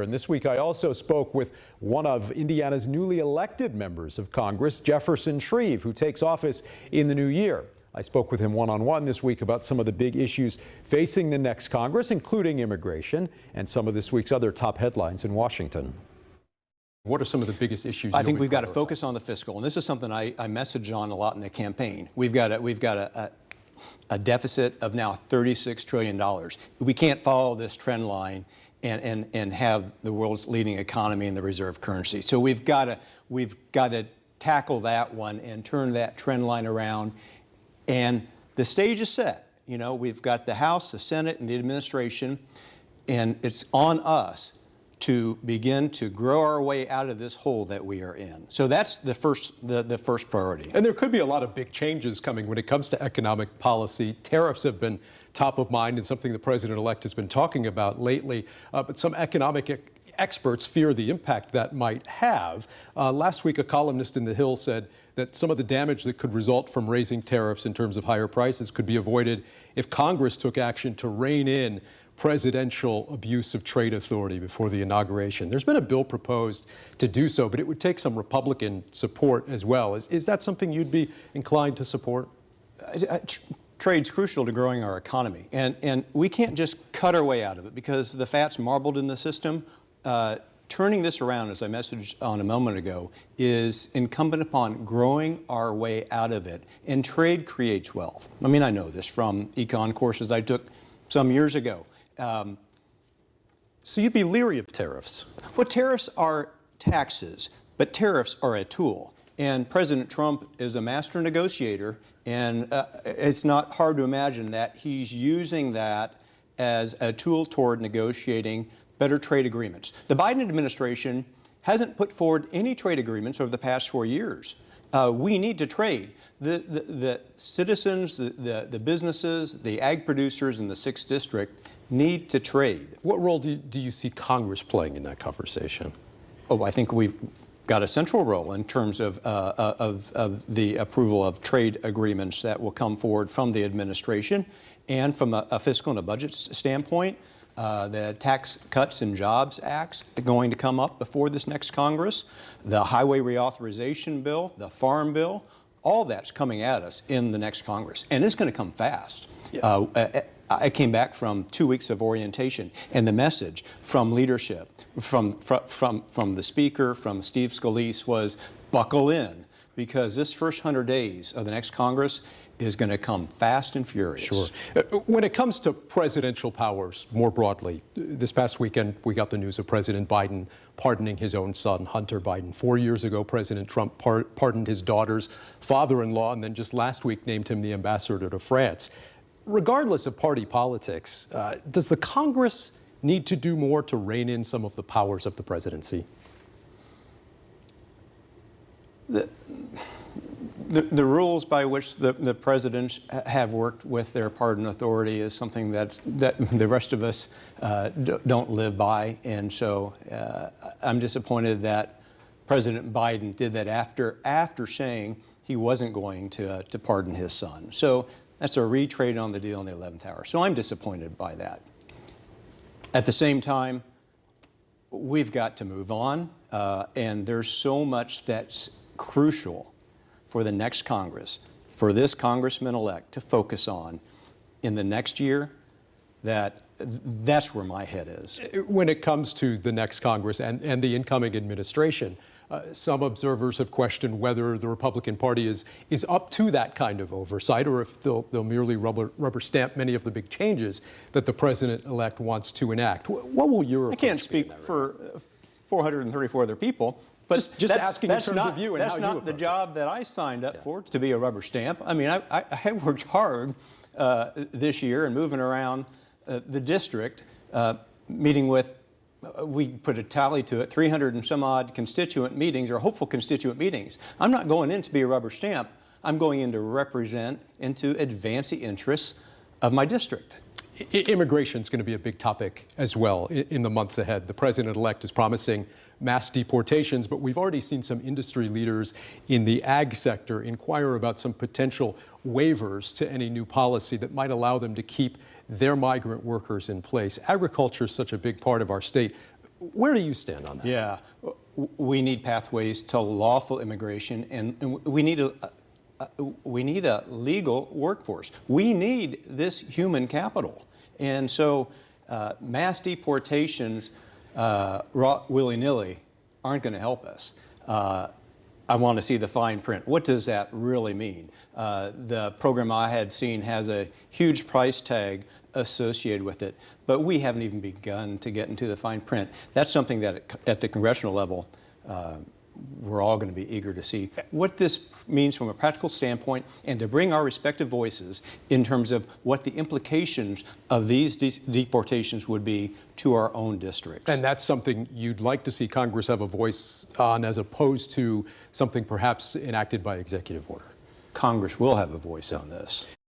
And this week, I also spoke with one of Indiana's newly elected members of Congress, Jefferson Shreve, who takes office in the new year. I spoke with him one-on-one this week about some of the big issues facing the next Congress, including immigration and some of this week's other top headlines in Washington. What are some of the biggest issues? I think we've got to focus on the fiscal, and this is something I messaged on a lot in the campaign. We've got a deficit of now $36 trillion. We can't follow this trend line and have the world's leading economy in the reserve currency. So we've got to tackle that one and turn that trend line around. And the stage is set. You know, we've got the House, the Senate, and the administration, and it's on us to begin to grow our way out of this hole that we are in. So that's the first priority. And there could be a lot of big changes coming when it comes to economic policy. Tariffs have been top of mind and something the president-elect has been talking about lately. But some economic experts fear the impact that might have. Last week, a columnist in The Hill said that some of the damage that could result from raising tariffs in terms of higher prices could be avoided if Congress took action to rein in presidential abuse of trade authority before the inauguration. There's been a bill proposed to do so, but it would take some Republican support as well. Is that something you'd be inclined to support? Trade's crucial to growing our economy, and we can't just cut our way out of it because the fat's marbled in the system. Turning this around, as I messaged on a moment ago, is incumbent upon growing our way out of it, and trade creates wealth. I mean, I know this from econ courses I took some years ago. So you'd be leery of tariffs? Well, tariffs are taxes, but tariffs are a tool. And President Trump is a master negotiator, and it's not hard to imagine that he's using that as a tool toward negotiating better trade agreements. The Biden administration hasn't put forward any trade agreements over the past 4 years. We need to trade. The citizens, the businesses, the ag producers in the 6th District need to trade. What role do you see Congress playing in that conversation? Oh, I think we've got a central role in terms of the approval of trade agreements that will come forward from the administration, and from a fiscal and a budget standpoint. The Tax Cuts and Jobs Acts are going to come up before this next Congress. The Highway Reauthorization Bill, the Farm Bill, all that's coming at us in the next Congress, and it's going to come fast. Yeah. I came back from 2 weeks of orientation, and the message from leadership, from the Speaker, from Steve Scalise, was buckle in, because this first 100 days of the next Congress is going to come fast and furious. Sure. When it comes to presidential powers more broadly, this past weekend we got the news of President Biden pardoning his own son, Hunter Biden. 4 years ago, President Trump pardoned his daughter's father-in-law, and then just last week named him the ambassador to France. Regardless of party politics, does the Congress need to do more to rein in some of the powers of the presidency? The rules by which the presidents have worked with their pardon authority is something that the rest of us don't live by, and so I'm disappointed that President Biden did that after saying he wasn't going to pardon his son. So that's a retrade on the deal in the 11th hour. So I'm disappointed by that. At the same time, we've got to move on, and there's so much that's crucial for the next Congress, for this congressman-elect to focus on in the next year, that's where my head is. When it comes to the next Congress and the incoming administration, some observers have questioned whether the Republican Party is up to that kind of oversight, or if they'll merely rubber stamp many of the big changes that the president-elect wants to enact. What will your approach be? I can't speak for 434 other people, but just asking in terms of you and how you approach it. That's not the job that I signed up for, to be a rubber stamp. I mean, I have worked hard this year and moving around the district, meeting with, we put a tally to it, 300 and some odd constituent meetings, or hopeful constituent meetings. I'm not going in to be a rubber stamp. I'm going in to represent and to advance the interests of my district. Immigration is going to be a big topic as well in the months ahead. The president-elect is promising mass deportations, but we've already seen some industry leaders in the ag sector inquire about some potential waivers to any new policy that might allow them to keep their migrant workers in place. Agriculture is such a big part of our state. Where do you stand on that? Yeah, we need pathways to lawful immigration, and we need a legal workforce. We need this human capital, and so mass deportations, willy-nilly, aren't going to help us. I want to see the fine print. What does that really mean? The program I had seen has a huge price tag associated with it, but we haven't even begun to get into the fine print. That's something that at the congressional level, we're all going to be eager to see what this means from a practical standpoint, and to bring our respective voices in terms of what the implications of these deportations would be to our own districts. And that's something you'd like to see Congress have a voice on, as opposed to something perhaps enacted by executive order. Congress will have a voice on this.